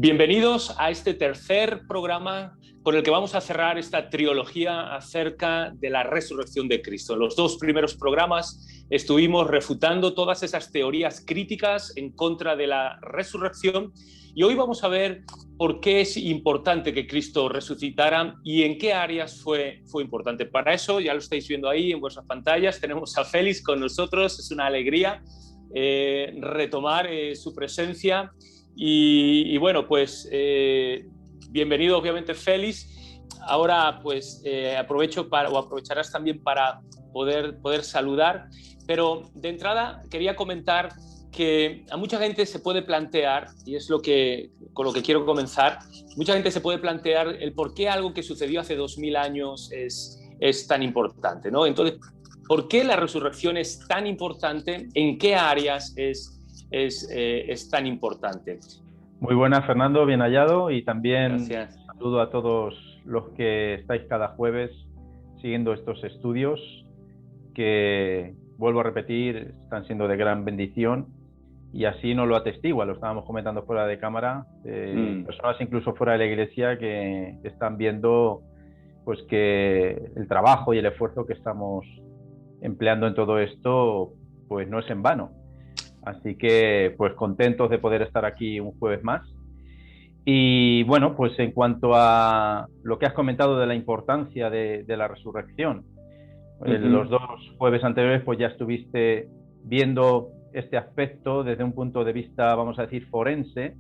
Bienvenidos a este tercer programa con el que vamos a cerrar esta trilogía acerca de la resurrección de Cristo. En los dos primeros programas estuvimos refutando todas esas teorías críticas en contra de la resurrección y hoy vamos a ver por qué es importante que Cristo resucitara y en qué áreas fue importante. Para eso, ya lo estáis viendo ahí en vuestras pantallas, tenemos a Félix con nosotros. Es una alegría retomar su presencia. Y bueno, pues bienvenido obviamente Félix. Ahora pues aprovecharás también para poder saludar, pero de entrada quería comentar que a mucha gente se puede plantear, y es con lo que quiero comenzar, mucha gente se puede plantear el por qué algo que sucedió hace 2000 años es tan importante, ¿no? Entonces, ¿por qué la resurrección es tan importante? ¿En qué áreas es tan importante? Muy buenas, Fernando, bien hallado, y también Gracias. saludo a todos los que estáis cada jueves siguiendo estos estudios que, vuelvo a repetir, están siendo de gran bendición, y así nos lo atestigua, lo estábamos comentando fuera de cámara, personas incluso fuera de la iglesia que están viendo pues que el trabajo y el esfuerzo que estamos empleando en todo esto pues no es en vano. Así que pues contentos de poder estar aquí un jueves más. Y bueno, pues en cuanto a lo que has comentado de la importancia de la resurrección, los dos jueves anteriores pues ya estuviste viendo este aspecto desde un punto de vista, vamos a decir, forense,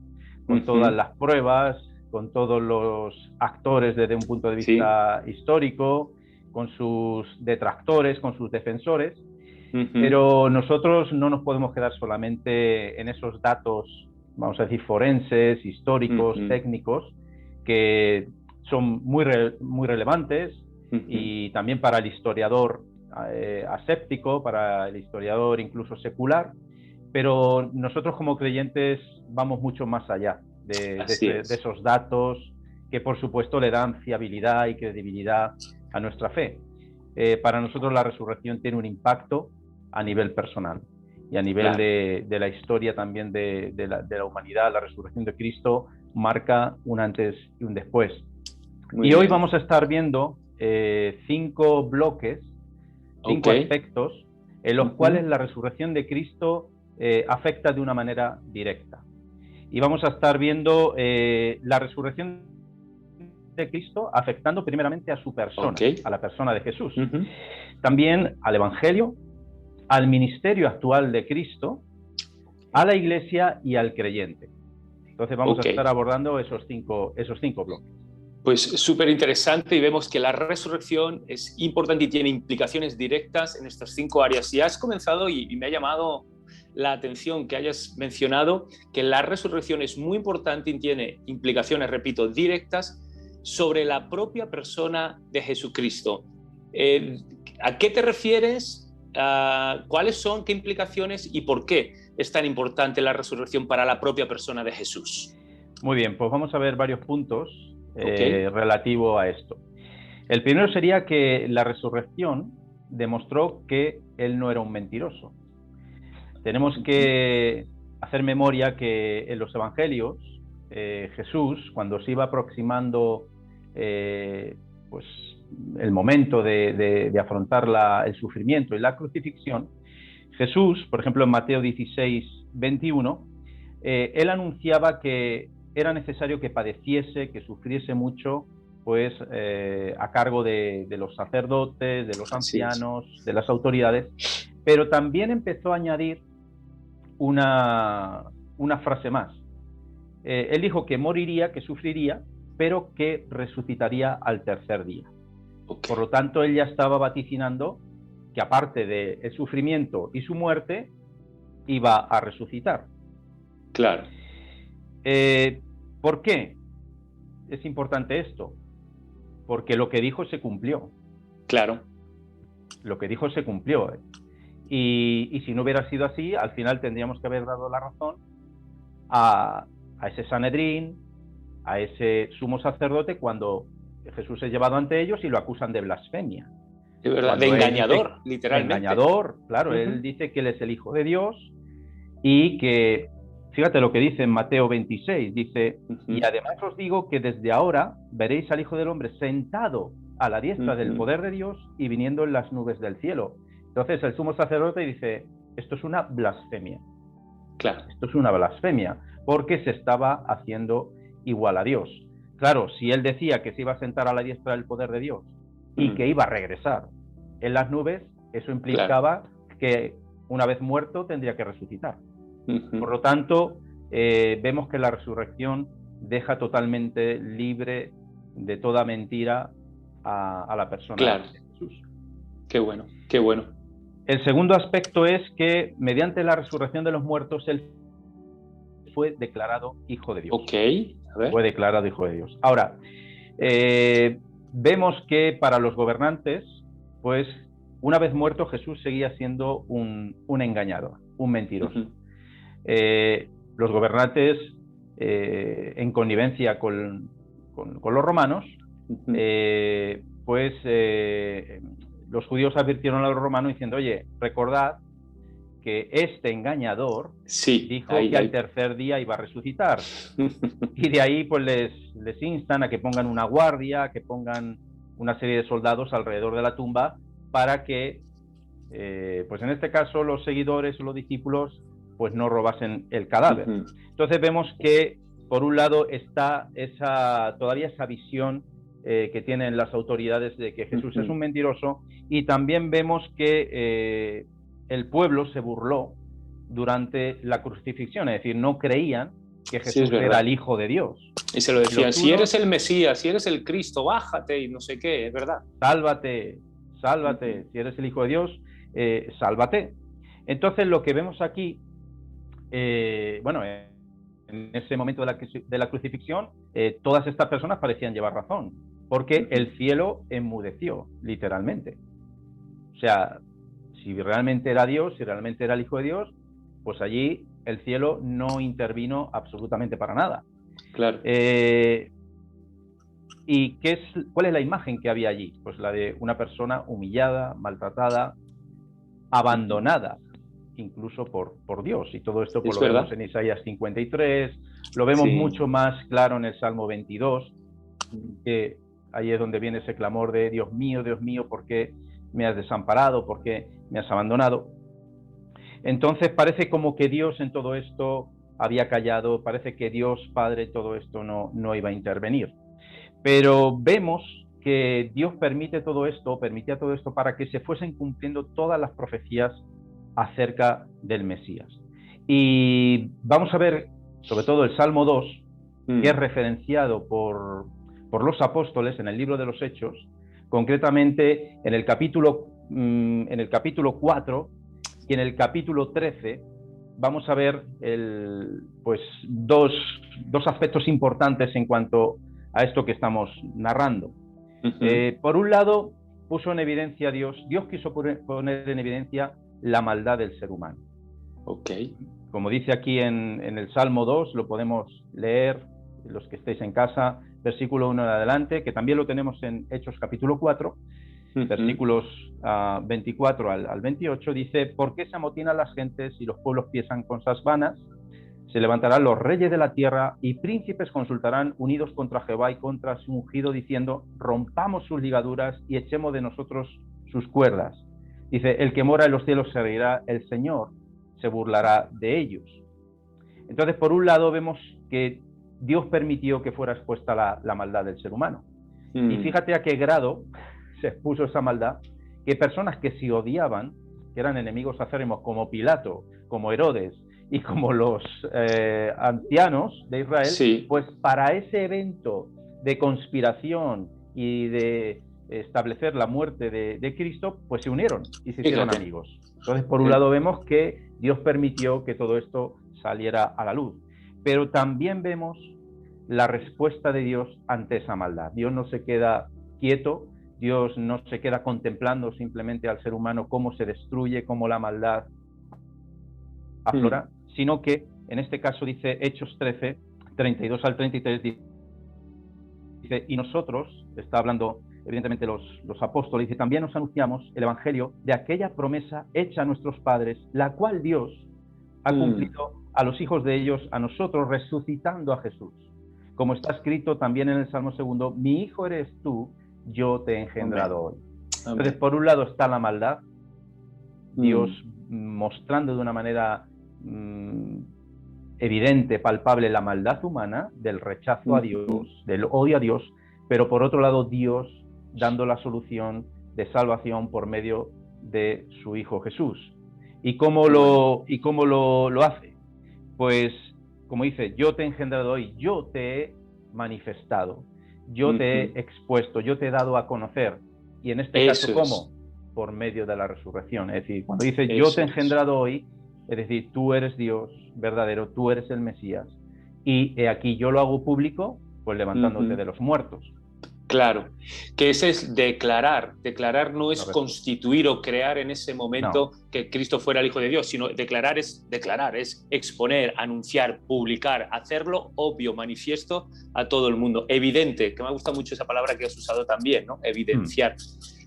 con todas las pruebas, con todos los actores desde un punto de vista histórico, con sus detractores, con sus defensores. Pero nosotros no nos podemos quedar solamente en esos datos, vamos a decir, forenses, históricos, técnicos, que son muy relevantes, y también para el historiador aséptico, para el historiador incluso secular, pero nosotros como creyentes vamos mucho más allá de esos datos que por supuesto le dan fiabilidad y credibilidad a nuestra fe. Para nosotros la resurrección tiene un impacto a nivel personal y a nivel de la historia también de la humanidad. La resurrección de Cristo marca un antes y un después. Y hoy vamos a estar viendo 5 bloques, 5 aspectos en los cuales la resurrección de Cristo afecta de una manera directa. Y vamos a estar viendo la resurrección de Cristo afectando primeramente a su persona, a la persona de Jesús. También al Evangelio, al ministerio actual de Cristo, a la iglesia y al creyente. Entonces vamos a estar abordando esos cinco bloques. Pues súper interesante, y vemos que la resurrección es importante y tiene implicaciones directas en estas 5 áreas. Y has comenzado, y me ha llamado la atención que hayas mencionado que la resurrección es muy importante y tiene implicaciones, repito, directas sobre la propia persona de Jesucristo. ¿A qué te refieres? ¿Cuáles son, qué implicaciones y por qué es tan importante la resurrección para la propia persona de Jesús? Muy bien, pues vamos a ver varios puntos relativos a esto. El primero sería que la resurrección demostró que él no era un mentiroso. Tenemos que hacer memoria que en los evangelios Jesús, cuando se iba aproximando pues el momento de afrontar el sufrimiento y la crucifixión, Jesús, por ejemplo en Mateo 16, 21, él anunciaba que era necesario que padeciese, que sufriese mucho, pues a cargo de los sacerdotes, de los ancianos, de las autoridades, pero también empezó a añadir una frase más. Él dijo que moriría, que sufriría, pero que resucitaría al tercer día. Por lo tanto, él ya estaba vaticinando que aparte del sufrimiento y su muerte, iba a resucitar. Claro. ¿Por qué es importante esto? Porque lo que dijo se cumplió. Claro. Lo que dijo se cumplió. Y si no hubiera sido así, al final tendríamos que haber dado la razón a ese Sanedrín, a ese sumo sacerdote, cuando Jesús es llevado ante ellos y lo acusan de blasfemia. De verdad, de engañador, literalmente. De engañador, claro. Él dice que él es el Hijo de Dios y que fíjate lo que dice en Mateo 26, dice, y además os digo que desde ahora veréis al Hijo del Hombre sentado a la diestra del poder de Dios y viniendo en las nubes del cielo. Entonces el sumo sacerdote dice, esto es una blasfemia. Claro. Esto es una blasfemia, porque se estaba haciendo igual a Dios. Claro, si él decía que se iba a sentar a la diestra del poder de Dios y que iba a regresar en las nubes, eso implicaba que una vez muerto tendría que resucitar. Por lo tanto, vemos que la resurrección deja totalmente libre de toda mentira a la persona de Jesús. Qué bueno, qué bueno. El segundo aspecto es que mediante la resurrección de los muertos, él fue declarado Hijo de Dios. Ok, a ver. Fue declarado Hijo de Dios. Ahora, vemos que para los gobernantes, pues una vez muerto, Jesús seguía siendo un engañador, un mentiroso. Los gobernantes, en connivencia con los romanos, los judíos advirtieron a los romanos diciendo, oye, recordad que este engañador dijo que al tercer día iba a resucitar. Y de ahí pues les instan a que pongan una guardia, que pongan una serie de soldados alrededor de la tumba para que, pues en este caso, los seguidores o los discípulos pues no robasen el cadáver. Entonces vemos que, por un lado, está todavía esa visión que tienen las autoridades de que Jesús es un mentiroso, y también vemos que el pueblo se burló durante la crucifixión, es decir, no creían que Jesús era el Hijo de Dios. Y se lo decían, si eres el Mesías, si eres el Cristo, bájate y no sé qué, es verdad. Sálvate, sálvate, si eres el Hijo de Dios, sálvate. Entonces lo que vemos aquí, en ese momento de la crucifixión, todas estas personas parecían llevar razón, porque el cielo enmudeció, literalmente. O sea, si realmente era Dios, si realmente era el Hijo de Dios, pues allí el cielo no intervino absolutamente para nada. Claro. ¿Y cuál es la imagen que había allí? Pues la de una persona humillada, maltratada, abandonada, incluso por Dios. Y todo esto pues, lo vemos en Isaías 53, lo vemos mucho más claro en el Salmo 22, que ahí es donde viene ese clamor de Dios mío, ¿por qué me has desamparado? ¿Por qué me has abandonado? Entonces parece como que Dios en todo esto había callado, parece que Dios Padre todo esto no iba a intervenir. Pero vemos que Dios permitía todo esto para que se fuesen cumpliendo todas las profecías acerca del Mesías. Y vamos a ver, sobre todo el Salmo 2, que es referenciado por los apóstoles en el libro de los Hechos, concretamente en el capítulo 4 y en el capítulo 13, vamos a ver dos aspectos importantes en cuanto a esto que estamos narrando. Por un lado, puso en evidencia Dios quiso poner en evidencia la maldad del ser humano. Como dice aquí en el Salmo 2, lo podemos leer, los que estéis en casa, versículo 1 en adelante, que también lo tenemos en Hechos capítulo 4, versículos 24 al 28, dice, ¿por qué se amotinan las gentes y los pueblos piensan cosas vanas? Se levantarán los reyes de la tierra y príncipes consultarán unidos contra Jehová y contra su ungido, diciendo, rompamos sus ligaduras y echemos de nosotros sus cuerdas. Dice, el que mora en los cielos se reirá, el Señor se burlará de ellos. Entonces, por un lado, vemos que Dios permitió que fuera expuesta la maldad del ser humano. Y fíjate a qué grado se expuso esa maldad, que personas que se odiaban, que eran enemigos acérrimos, como Pilato, como Herodes y como los ancianos de Israel, pues para ese evento de conspiración y de establecer la muerte de Cristo, pues se unieron y se hicieron amigos. Entonces, por un lado vemos que Dios permitió que todo esto saliera a la luz, pero también vemos la respuesta de Dios ante esa maldad. Dios no se queda quieto, Dios no se queda contemplando simplemente al ser humano cómo se destruye, cómo la maldad aflora, sino que en este caso dice Hechos 13, 32 al 33, dice, y nosotros, está hablando evidentemente los apóstoles, dice, también nos anunciamos el evangelio de aquella promesa hecha a nuestros padres, la cual Dios ha cumplido a los hijos de ellos, a nosotros, resucitando a Jesús. Como está escrito también en el Salmo 2, mi hijo eres tú, yo te he engendrado hoy. Entonces, por un lado está la maldad, Dios mostrando de una manera evidente, palpable, la maldad humana, del rechazo a Dios, del odio a Dios, pero por otro lado Dios dando la solución de salvación por medio de su Hijo Jesús. ¿Y cómo lo hace? Pues, como dice, yo te he engendrado hoy, yo te he manifestado, yo te he expuesto, yo te he dado a conocer. Y en este caso, ¿cómo? Por medio de la resurrección. Es decir, cuando dice yo te he engendrado hoy, es decir, tú eres Dios verdadero, tú eres el Mesías. Y aquí yo lo hago público, pues levantándote de los muertos. Claro, que ese es declarar. Declarar no es constituir o crear en ese momento que Cristo fuera el Hijo de Dios, sino declarar, es exponer, anunciar, publicar, hacerlo obvio, manifiesto a todo el mundo. Evidente, que me gusta mucho esa palabra que has usado también, ¿no? Evidenciar.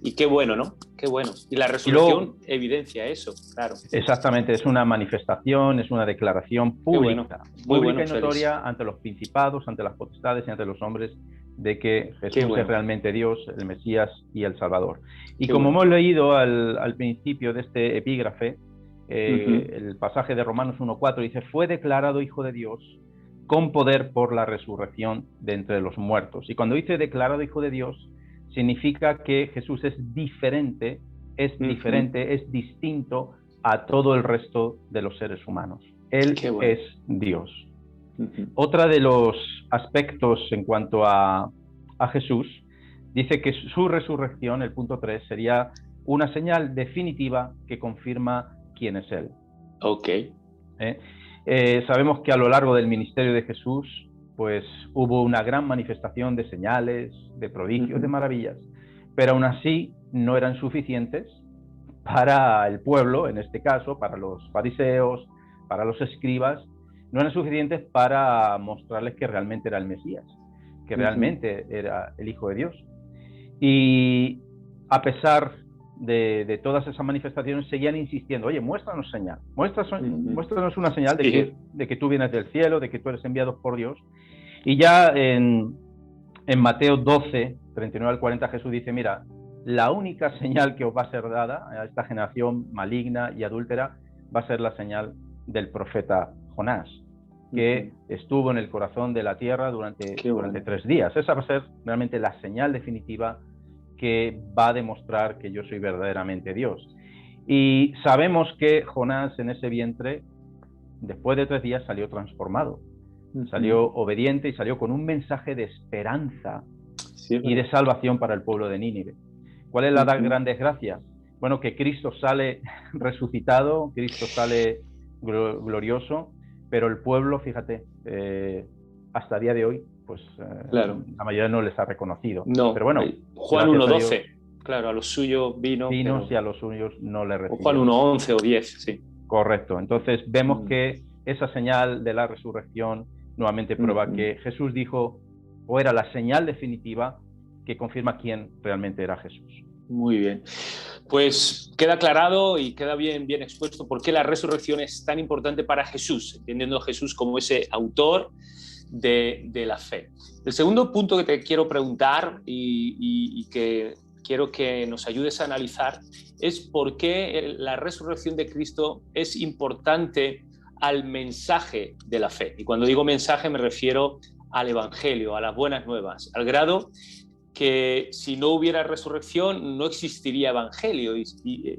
Y qué bueno, ¿no? Qué bueno. Y la resurrección evidencia eso, claro. Exactamente, es una manifestación, es una declaración pública, pública y notoria ante los principados, ante las potestades y ante los hombres, de que Jesús es realmente Dios, el Mesías y el Salvador. Y como hemos leído al principio de este epígrafe, el pasaje de Romanos 1:4 dice, fue declarado Hijo de Dios con poder por la resurrección de entre los muertos. Y cuando dice declarado Hijo de Dios, significa que Jesús es diferente, es distinto a todo el resto de los seres humanos. Él es Dios. Otra de los aspectos en cuanto a Jesús, dice que su resurrección, el punto 3, sería una señal definitiva que confirma quién es Él. Sabemos que a lo largo del ministerio de Jesús, pues hubo una gran manifestación de señales, de prodigios, de maravillas, pero aún así no eran suficientes para el pueblo, en este caso, para los fariseos, para los escribas, no eran suficientes para mostrarles que realmente era el Mesías, que realmente era el Hijo de Dios. Y a pesar de todas esas manifestaciones, seguían insistiendo, oye, muéstranos señal, muéstranos una señal de que tú vienes del cielo, de que tú eres enviado por Dios. Y ya en Mateo 12, 39 al 40, Jesús dice, mira, la única señal que os va a ser dada a esta generación maligna y adúltera va a ser la señal del profeta Jonás, que estuvo en el corazón de la tierra durante 3 días. Esa va a ser realmente la señal definitiva que va a demostrar que yo soy verdaderamente Dios. Y sabemos que Jonás en ese vientre, después de 3 días, salió transformado. Salió obediente y salió con un mensaje de esperanza y de salvación para el pueblo de Nínive. ¿Cuál es la gran desgracia? Bueno, que Cristo sale resucitado, Cristo sale glorioso, pero el pueblo, fíjate, hasta el día de hoy, pues la mayoría no les ha reconocido. No, pero bueno, Juan 1:12, claro, a los suyos vino pero... y a los suyos no le recibió. Juan 1:11 o 10, sí. Correcto, entonces vemos que esa señal de la resurrección nuevamente prueba que Jesús dijo, o era la señal definitiva que confirma quién realmente era Jesús. Muy bien. Pues queda aclarado y queda bien expuesto por qué la resurrección es tan importante para Jesús, entendiendo a Jesús como ese autor de la fe. El segundo punto que te quiero preguntar y que quiero que nos ayudes a analizar es por qué la resurrección de Cristo es importante al mensaje de la fe. Y cuando digo mensaje me refiero al Evangelio, a las buenas nuevas, al grado que si no hubiera resurrección no existiría Evangelio. Y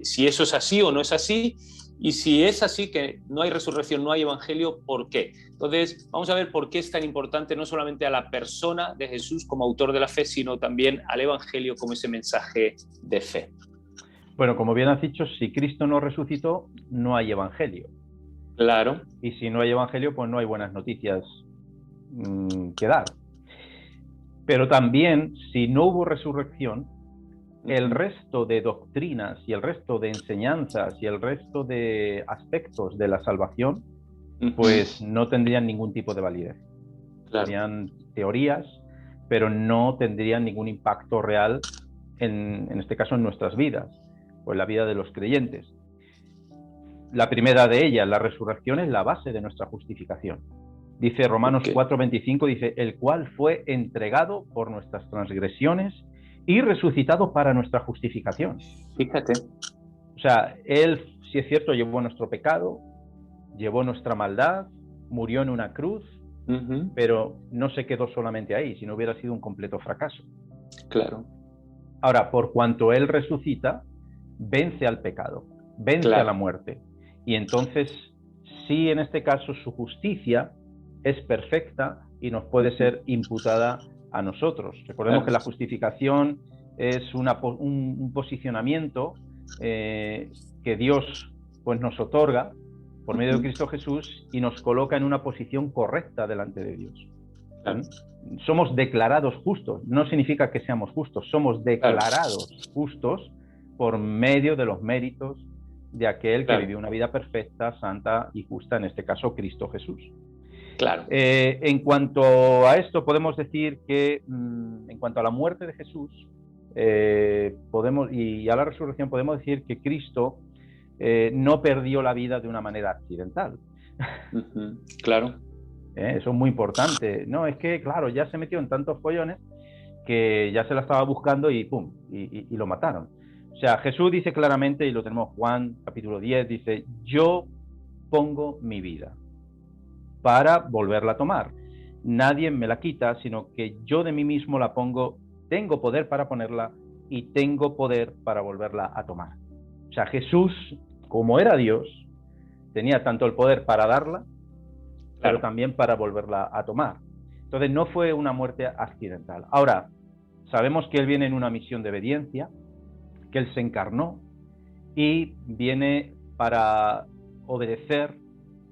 si eso es así o no es así, y si es así que no hay resurrección, no hay Evangelio, ¿por qué? Entonces, vamos a ver por qué es tan importante no solamente a la persona de Jesús como autor de la fe, sino también al Evangelio como ese mensaje de fe. Bueno, como bien has dicho, si Cristo no resucitó, no hay Evangelio. Claro. Y si no hay Evangelio, pues no hay buenas noticias que dar. Pero también, si no hubo resurrección, el resto de doctrinas y el resto de enseñanzas y el resto de aspectos de la salvación, pues no tendrían ningún tipo de validez. Claro. Serían teorías, pero no tendrían ningún impacto real, en este caso, en nuestras vidas, o en la vida de los creyentes. La primera de ellas, la resurrección, es la base de nuestra justificación. Dice Romanos 4:25, dice, el cual fue entregado por nuestras transgresiones y resucitado para nuestra justificación. Fíjate. O sea, Él, si es cierto, llevó nuestro pecado, llevó nuestra maldad, murió en una cruz, pero no se quedó solamente ahí, si no hubiera sido un completo fracaso. Claro. Ahora, por cuanto Él resucita, vence al pecado, vence a la muerte. Y entonces, sí, en este caso, su justicia es perfecta y nos puede ser imputada a nosotros. Recordemos que la justificación es un posicionamiento que Dios pues, nos otorga por medio de Cristo Jesús y nos coloca en una posición correcta delante de Dios. Somos declarados justos. No significa que seamos justos, somos declarados justos por medio de los méritos de aquel que vivió una vida perfecta, santa y justa, en este caso Cristo Jesús. Claro. En cuanto a esto, podemos decir que en cuanto a la muerte de Jesús y a la resurrección, podemos decir que Cristo no perdió la vida de una manera accidental. Claro. Eso es muy importante. No, es que, claro, ya se metió en tantos follones que ya se la estaba buscando y ¡pum! Y lo mataron. O sea, Jesús dice claramente, y lo tenemos Juan, capítulo 10, dice, yo pongo mi vida para volverla a tomar. Nadie me la quita, sino que yo de mí mismo la pongo, tengo poder para ponerla y tengo poder para volverla a tomar. O sea, Jesús, como era Dios, tenía tanto el poder para darla, pero también para volverla a tomar. Entonces no fue una muerte accidental. Ahora, sabemos que Él viene en una misión de obediencia, que Él se encarnó y viene para obedecer,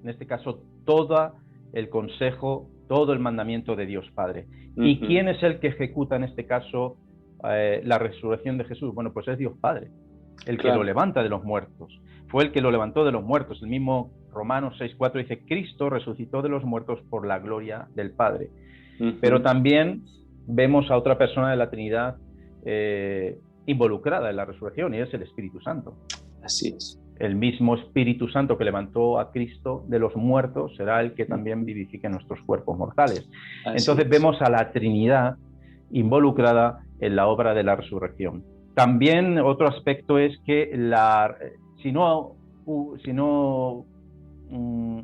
en este caso, todo el consejo, todo el mandamiento de Dios Padre. ¿Y quién es el que ejecuta en este caso la resurrección de Jesús? Bueno, pues es Dios Padre, el que lo levanta de los muertos. Fue el que lo levantó de los muertos. El mismo Romanos 6:4 dice, Cristo resucitó de los muertos por la gloria del Padre. Pero también vemos a otra persona de la Trinidad involucrada en la resurrección, y es el Espíritu Santo. Así es. El mismo Espíritu Santo que levantó a Cristo de los muertos será el que también vivifique nuestros cuerpos mortales. Entonces vemos a la Trinidad involucrada en la obra de la resurrección. También otro aspecto es que si no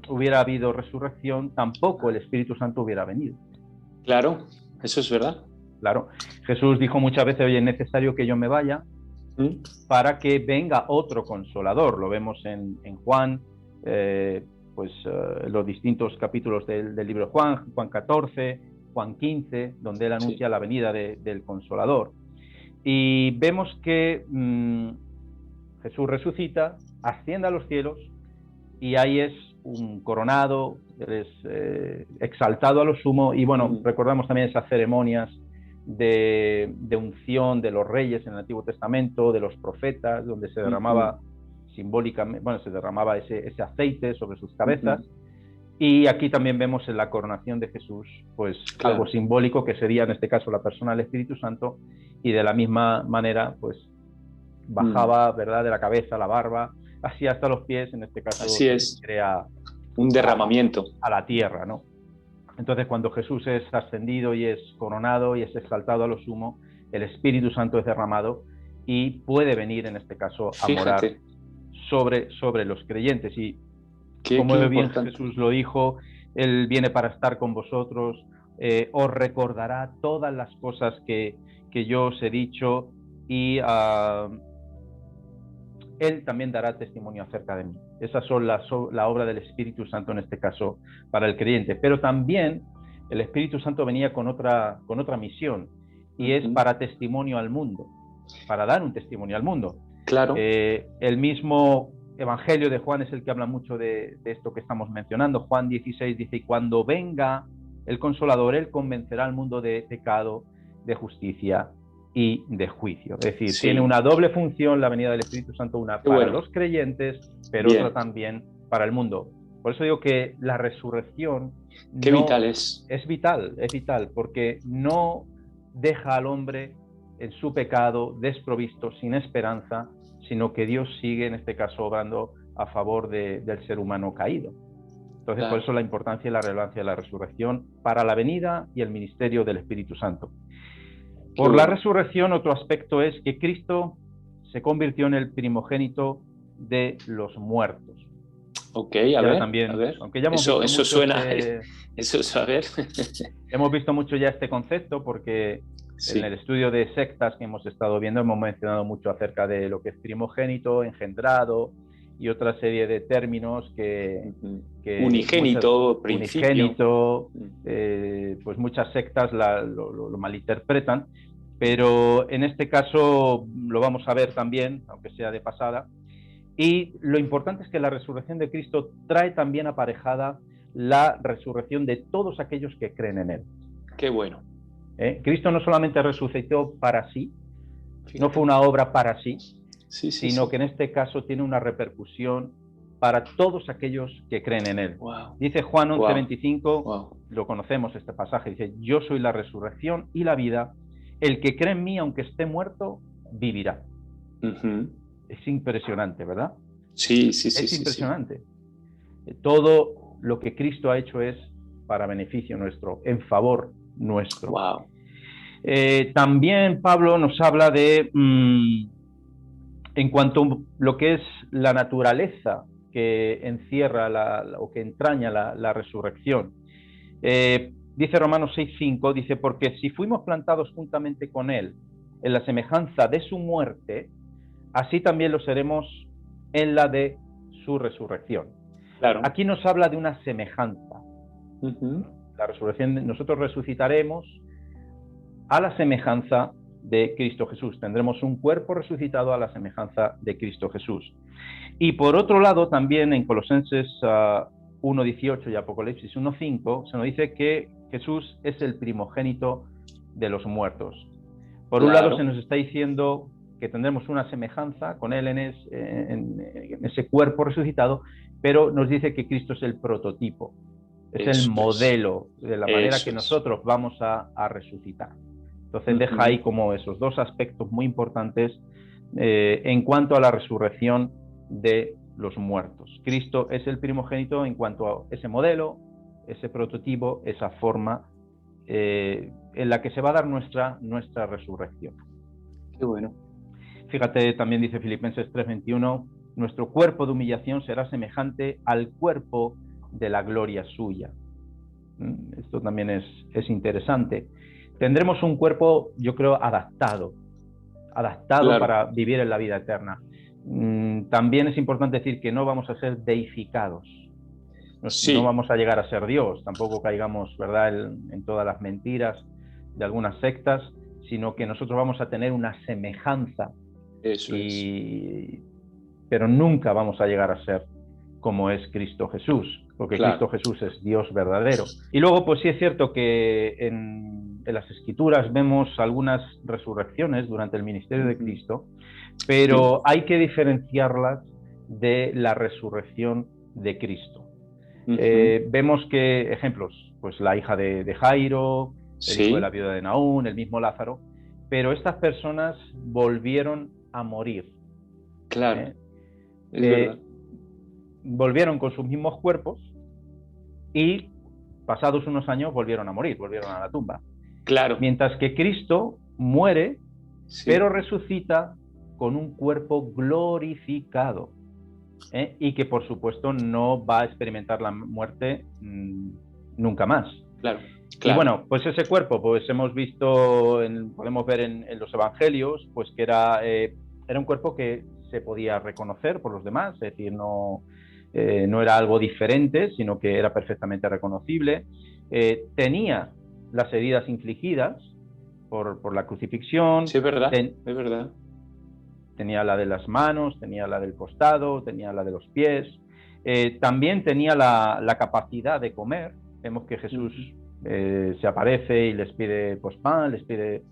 hubiera habido resurrección, tampoco el Espíritu Santo hubiera venido. Claro, eso es verdad. Claro, Jesús dijo muchas veces, oye, es necesario que yo me vaya para que venga otro consolador. Lo vemos en Juan, los distintos capítulos del libro de Juan, Juan 14, Juan 15, donde él anuncia la venida del consolador. Y vemos que Jesús resucita, asciende a los cielos, y ahí es un coronado, es exaltado a lo sumo, y bueno, recordamos también esas ceremonias de unción de los reyes en el Antiguo Testamento, de los profetas, donde se derramaba simbólicamente, bueno, se derramaba ese aceite sobre sus cabezas, y aquí también vemos en la coronación de Jesús, pues algo simbólico, que sería en este caso la persona del Espíritu Santo, y de la misma manera, pues bajaba, ¿verdad?, de la cabeza, la barba, así hasta los pies, en este caso así es, crea un derramamiento a la tierra, ¿no? Entonces, cuando Jesús es ascendido y es coronado y es exaltado a lo sumo, el Espíritu Santo es derramado y puede venir, en este caso, a morar sobre los creyentes. Y como bien Jesús lo dijo, Él viene para estar con vosotros, os recordará todas las cosas que yo os he dicho, y Él también dará testimonio acerca de mí. Esas son la obra del Espíritu Santo, en este caso, para el creyente. Pero también el Espíritu Santo venía con otra misión, y es para testimonio al mundo, para dar un testimonio al mundo. Claro. El mismo Evangelio de Juan es el que habla mucho de esto que estamos mencionando. Juan 16 dice, y cuando venga el Consolador, Él convencerá al mundo de pecado, de justicia y de juicio. Es decir, tiene una doble función la venida del Espíritu Santo, una para los creyentes, pero otra también para el mundo. Por eso digo que la resurrección es vital, porque no deja al hombre en su pecado, desprovisto, sin esperanza, sino que Dios sigue, en este caso, obrando a favor del ser humano caído. Entonces, Claro. por eso la importancia y la relevancia de la resurrección para la venida y el ministerio del Espíritu Santo. Por la resurrección, otro aspecto es que Cristo se convirtió en el primogénito de los muertos. Ok, Y a ahora ver, también, a ver. aunque ya hemos Eso, visto eso mucho suena, eso es, a ver. hemos visto mucho ya este concepto, porque Sí. en el estudio de sectas que hemos estado viendo hemos mencionado mucho acerca de lo que es primogénito, engendrado y otra serie de términos que Unigénito, principio. unigénito, pues muchas sectas lo malinterpretan, pero en este caso lo vamos a ver también, aunque sea de pasada. Y lo importante es que la resurrección de Cristo trae también aparejada la resurrección de todos aquellos que creen en Él. Qué bueno. Cristo no solamente resucitó para sí, Fíjate. no fue una obra para sí, sí, sino que en este caso tiene una repercusión para todos aquellos que creen en Él. Wow. Dice Juan 11:25, wow. Lo conocemos este pasaje, dice, yo soy la resurrección y la vida, el que cree en mí, aunque esté muerto, vivirá. Es impresionante, ¿verdad? Sí. Es impresionante. Todo lo que Cristo ha hecho es para beneficio nuestro, en favor nuestro. Wow. También Pablo nos habla de, en cuanto a lo que es la naturaleza que encierra o que entraña la resurrección. Dice Romanos 6:5, dice, porque si fuimos plantados juntamente con Él en la semejanza de su muerte, así también lo seremos en la de su resurrección. Claro. Aquí nos habla de una semejanza. La resurrección, nosotros resucitaremos a la semejanza de Cristo Jesús. Tendremos un cuerpo resucitado a la semejanza de Cristo Jesús. Y por otro lado, también en Colosenses 1:18 y Apocalipsis 1:5 se nos dice que Jesús es el primogénito de los muertos. Por un lado se nos está diciendo que tendremos una semejanza con Él en ese cuerpo resucitado, pero nos dice que Cristo es el prototipo, es el modelo de la manera que nosotros vamos a resucitar. Entonces deja ahí como esos dos aspectos muy importantes en cuanto a la resurrección de los muertos. Cristo es el primogénito en cuanto a ese modelo, ese prototipo, esa forma en la que se va a dar nuestra resurrección. Qué bueno. Fíjate, también dice Filipenses 3:21, nuestro cuerpo de humillación será semejante al cuerpo de la gloria suya. Esto también es interesante. Tendremos un cuerpo, yo creo, adaptado claro, para vivir en la vida eterna. También es importante decir que no vamos a ser deificados. No vamos a llegar a ser Dios, tampoco caigamos, ¿verdad?, en todas las mentiras de algunas sectas, sino que nosotros vamos a tener una semejanza. Pero nunca vamos a llegar a ser como es Cristo Jesús, porque Cristo Jesús es Dios verdadero. Y luego, pues sí es cierto que en las Escrituras vemos algunas resurrecciones durante el ministerio de Cristo, pero hay que diferenciarlas de la resurrección de Cristo. Vemos que, ejemplos, pues la hija de Jairo, el hijo de la viuda de Naún, el mismo Lázaro, pero estas personas volvieron a morir. Claro, es verdad. Volvieron con sus mismos cuerpos y pasados unos años volvieron a morir, volvieron a la tumba. Claro. Mientras que Cristo muere, pero resucita con un cuerpo glorificado. Y que por supuesto no va a experimentar la muerte nunca más. Claro. Y bueno, pues ese cuerpo, pues hemos visto, podemos ver en los evangelios, pues que era un cuerpo que se podía reconocer por los demás, es decir, no era algo diferente, sino que era perfectamente reconocible. Tenía las heridas infligidas por la crucifixión. Sí, es verdad, es verdad. Tenía la de las manos, tenía la del costado, tenía la de los pies. También tenía la capacidad de comer. Vemos que Jesús se aparece y les pide pues, pan, les pide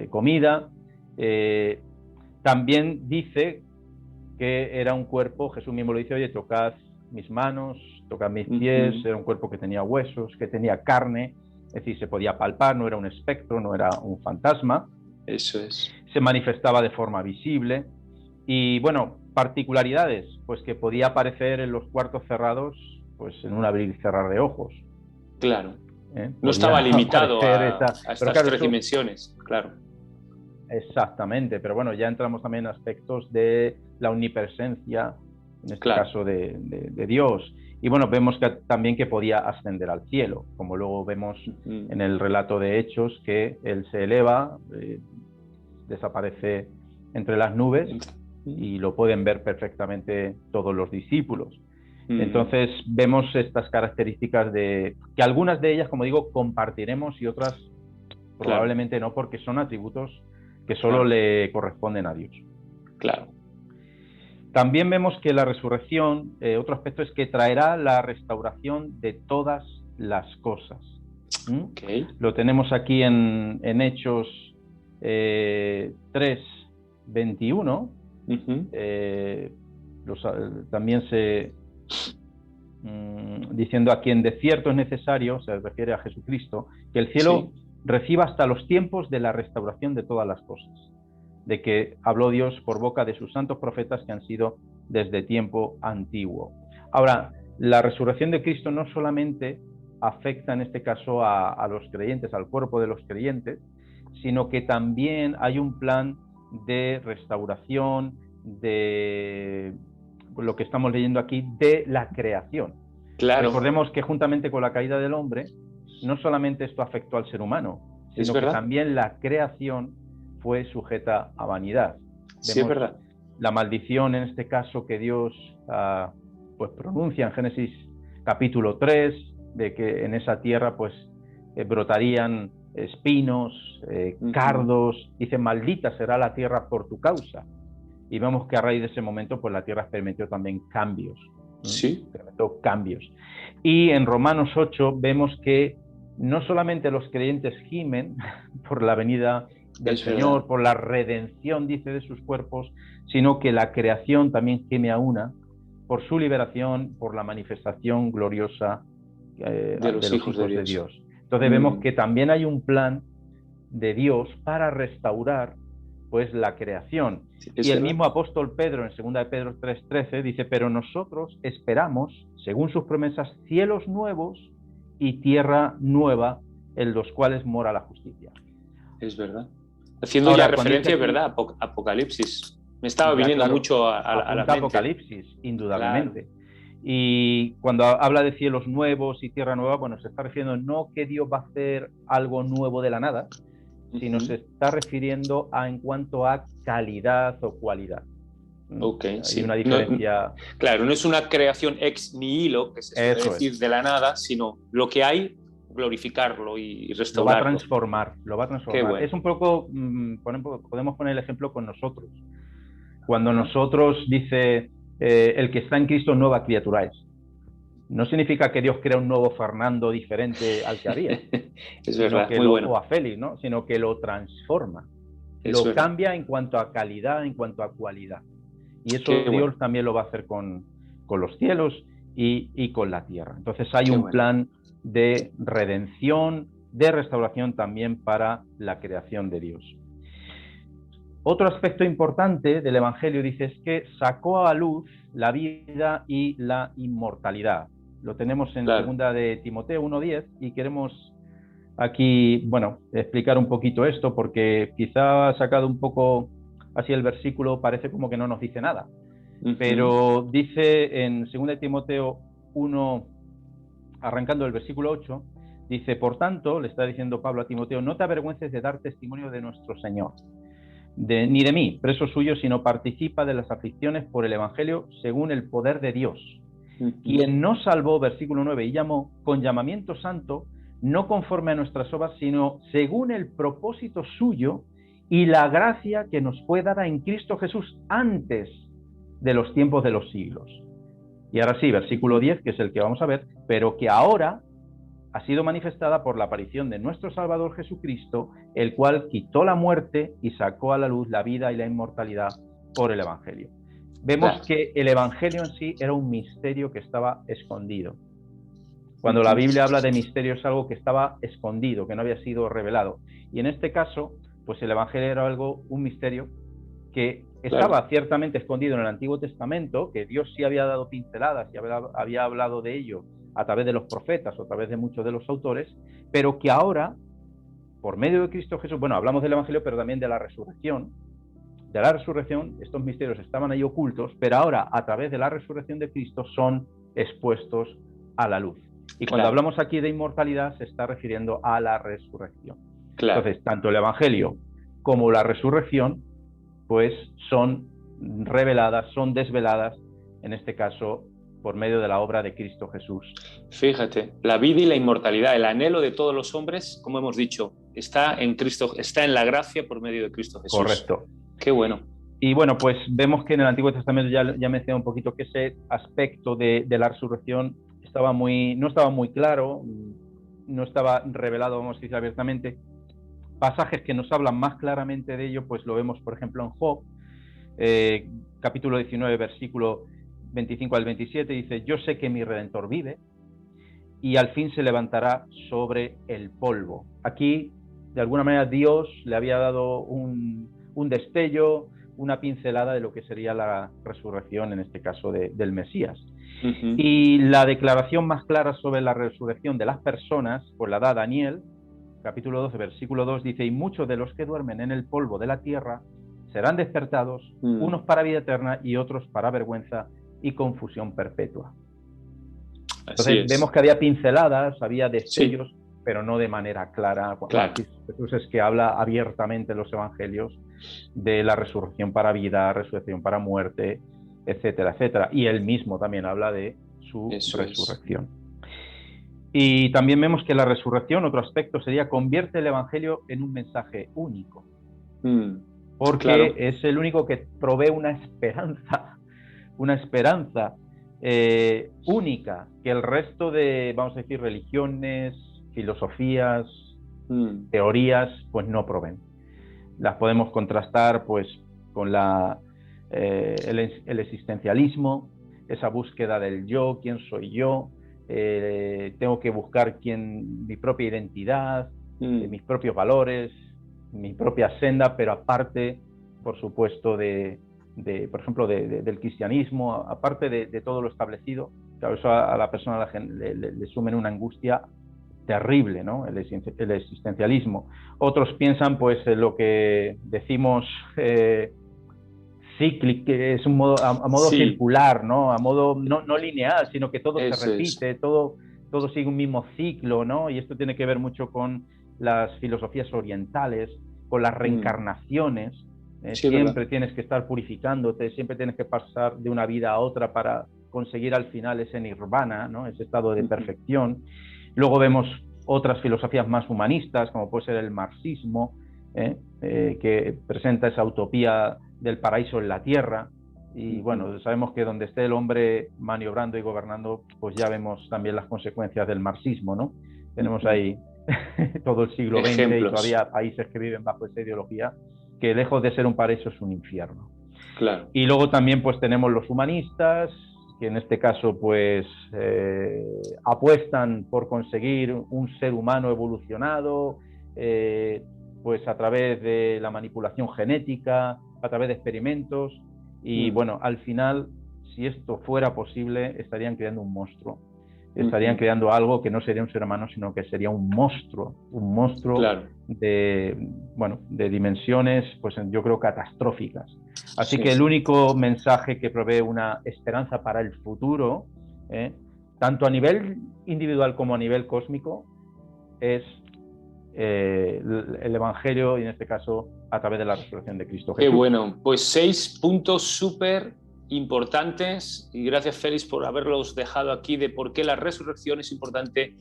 comida. También dice que era un cuerpo, Jesús mismo lo dice, oye, tocad mis manos, tocad mis pies. Era un cuerpo que tenía huesos, que tenía carne, es decir, se podía palpar, no era un espectro, no era un fantasma. Eso es. Se manifestaba de forma visible. Y bueno, particularidades, pues que podía aparecer en los cuartos cerrados, pues en un abrir y cerrar de ojos. Claro. No Podía estaba limitado aparecer a pero estas claro, tres dimensiones, claro. Exactamente, pero bueno, ya entramos también en aspectos de la omnipresencia, en este Claro. caso de Dios. Y bueno, vemos que también que podía ascender al cielo, como luego vemos en el relato de Hechos, que él se eleva, desaparece entre las nubes y lo pueden ver perfectamente todos los discípulos. Entonces vemos estas características que algunas de ellas, como digo, compartiremos y otras probablemente no, porque son atributos que solo le corresponden a Dios. Claro. También vemos que la resurrección, otro aspecto es que traerá la restauración de todas las cosas. Okay. Lo tenemos aquí en Hechos 3:21. También diciendo a quien de cierto es necesario, se refiere a Jesucristo, que el cielo reciba hasta los tiempos de la restauración de todas las cosas, de que habló Dios por boca de sus santos profetas que han sido desde tiempo antiguo. Ahora, la resurrección de Cristo no solamente afecta en este caso a los creyentes, al cuerpo de los creyentes, sino que también hay un plan de restauración de lo que estamos leyendo aquí, de la creación. Claro. Recordemos que juntamente con la caída del hombre, no solamente esto afectó al ser humano, sino que también la creación fue sujeta a vanidad. Sí, es verdad. La maldición, en este caso, que Dios pues pronuncia en Génesis capítulo 3, de que en esa tierra pues brotarían espinos, cardos, dice, maldita será la tierra por tu causa. Y vemos que a raíz de ese momento pues la tierra experimentó también cambios. Sí. Experimentó cambios. Y en Romanos 8 vemos que no solamente los creyentes gimen por la venida del Señor, por la redención, dice, de sus cuerpos, sino que la creación también gime a una por su liberación, por la manifestación gloriosa de los hijos de Dios. Entonces vemos que también hay un plan de Dios para restaurar pues la creación. Y el mismo apóstol Pedro en 2 de Pedro 3:13 dice, pero nosotros esperamos, según sus promesas, cielos nuevos y tierra nueva en los cuales mora la justicia. Es verdad. Haciendo ahora, ya referencia, es verdad, Apocalipsis. Me estaba viniendo mucho a la mente. Apocalipsis, indudablemente. Claro. Y cuando habla de cielos nuevos y tierra nueva, bueno, se está refiriendo no que Dios va a hacer algo nuevo de la nada, sino se está refiriendo en cuanto a calidad o cualidad. Okay, hay una diferencia. Claro, no es una creación ex nihilo, que se suele decir de la nada, sino lo que hay, glorificarlo y restaurarlo. Lo va a transformar. Bueno. Es un poco, podemos poner el ejemplo con nosotros. Cuando nosotros dice, el que está en Cristo nueva criatura es. No significa que Dios crea un nuevo Fernando diferente al que había. Es verdad, muy bueno. O a Félix, ¿no? Sino que lo transforma. Lo cambia en cuanto a calidad, en cuanto a cualidad. Y eso Dios también lo va a hacer con los cielos y con la tierra. Entonces hay un plan de redención, de restauración también para la creación de Dios. Otro aspecto importante del Evangelio, dice, es que sacó a luz la vida y la inmortalidad. Lo tenemos en 2 de Timoteo 1:10 y queremos aquí, bueno, explicar un poquito esto porque quizá ha sacado un poco así el versículo, parece como que no nos dice nada. Pero dice en 2 de Timoteo 1, arrancando el versículo 8, dice, por tanto, le está diciendo Pablo a Timoteo, no te avergüences de dar testimonio de nuestro Señor, ni de mí, preso suyo, sino participa de las aflicciones por el Evangelio según el poder de Dios, quien nos salvó, versículo 9, y llamó con llamamiento santo, no conforme a nuestras obras, sino según el propósito suyo y la gracia que nos fue dada en Cristo Jesús antes de los tiempos de los siglos. Y ahora sí, versículo 10, que es el que vamos a ver, pero que ahora ha sido manifestada por la aparición de nuestro Salvador Jesucristo, el cual quitó la muerte y sacó a la luz la vida y la inmortalidad por el Evangelio. Vemos que el Evangelio en sí era un misterio que estaba escondido. Cuando la Biblia habla de misterio es algo que estaba escondido, que no había sido revelado. Y en este caso, pues el Evangelio era un misterio que estaba ciertamente escondido en el Antiguo Testamento, que Dios sí había dado pinceladas y había hablado de ello a través de los profetas o a través de muchos de los autores, pero que ahora, por medio de Cristo Jesús, bueno, hablamos del Evangelio, pero también de la resurrección, estos misterios estaban ahí ocultos, pero ahora, a través de la resurrección de Cristo, son expuestos a la luz. Y cuando hablamos aquí de inmortalidad, se está refiriendo a la resurrección. Entonces, tanto el Evangelio como la resurrección, pues son reveladas, son desveladas, en este caso, por medio de la obra de Cristo Jesús. Fíjate, la vida y la inmortalidad, el anhelo de todos los hombres, como hemos dicho, está en Cristo, está en la gracia por medio de Cristo Jesús. Correcto. Qué bueno. Y bueno, pues vemos que en el Antiguo Testamento ya mencioné un poquito que ese aspecto de la resurrección no estaba muy claro, no estaba revelado, vamos a decir abiertamente. Pasajes que nos hablan más claramente de ello, pues lo vemos, por ejemplo, en Job, capítulo 19, versículo 25 al 27, dice: yo sé que mi Redentor vive y al fin se levantará sobre el polvo. Aquí, de alguna manera, Dios le había dado un destello, una pincelada de lo que sería la resurrección, en este caso del Mesías. Y la declaración más clara sobre la resurrección de las personas, pues la da Daniel, capítulo 12, versículo 2, dice: y muchos de los que duermen en el polvo de la tierra serán despertados, unos para vida eterna y otros para vergüenza y confusión perpetua. Entonces vemos que había pinceladas, había destellos, pero no de manera clara. Jesús es que habla abiertamente en los evangelios de la resurrección para vida, resurrección para muerte, etcétera, etcétera. Y él mismo también habla de su resurrección. Y también vemos que la resurrección, otro aspecto sería, convierte el evangelio en un mensaje único. Porque es el único que provee una esperanza única que el resto de, vamos a decir, religiones, filosofías, teorías, pues no proveen. Las podemos contrastar pues con el existencialismo, esa búsqueda del yo, quién soy yo, tengo que buscar mi propia identidad, mis propios valores, mi propia senda, pero aparte, por supuesto, por ejemplo, del cristianismo, aparte de todo lo establecido. Claro, eso a la persona le sumen una angustia terrible, ¿no? El existencialismo. Otros piensan, pues, lo que decimos cíclico, que es un modo, a modo circular, ¿no? A modo no lineal, sino que todo se repite, todo sigue un mismo ciclo, ¿no? Y esto tiene que ver mucho con las filosofías orientales, con las reencarnaciones. Siempre tienes que estar purificándote, siempre tienes que pasar de una vida a otra para conseguir al final ese nirvana, ¿no? Ese estado de perfección. Luego vemos otras filosofías más humanistas, como puede ser el marxismo, que presenta esa utopía del paraíso en la tierra. Y bueno, sabemos que donde esté el hombre maniobrando y gobernando, pues ya vemos también las consecuencias del marxismo, ¿no? Tenemos ahí todo el siglo XX y todavía países que viven bajo esa ideología, que lejos de ser un paraíso es un infierno. Claro. Y luego también pues tenemos los humanistas, que en este caso pues apuestan por conseguir un ser humano evolucionado, pues a través de la manipulación genética, a través de experimentos, y bueno, al final, si esto fuera posible, estarían creando un monstruo. Estarían creando algo que no sería un ser humano, sino que sería un monstruo de dimensiones, pues yo creo, catastróficas. Así que el único mensaje que provee una esperanza para el futuro, tanto a nivel individual como a nivel cósmico, es el Evangelio, y en este caso a través de la resurrección de Cristo Jesús. Qué bueno, pues 6 puntos súper importantes, y gracias, Félix, por haberlos dejado aquí, de por qué la resurrección es importante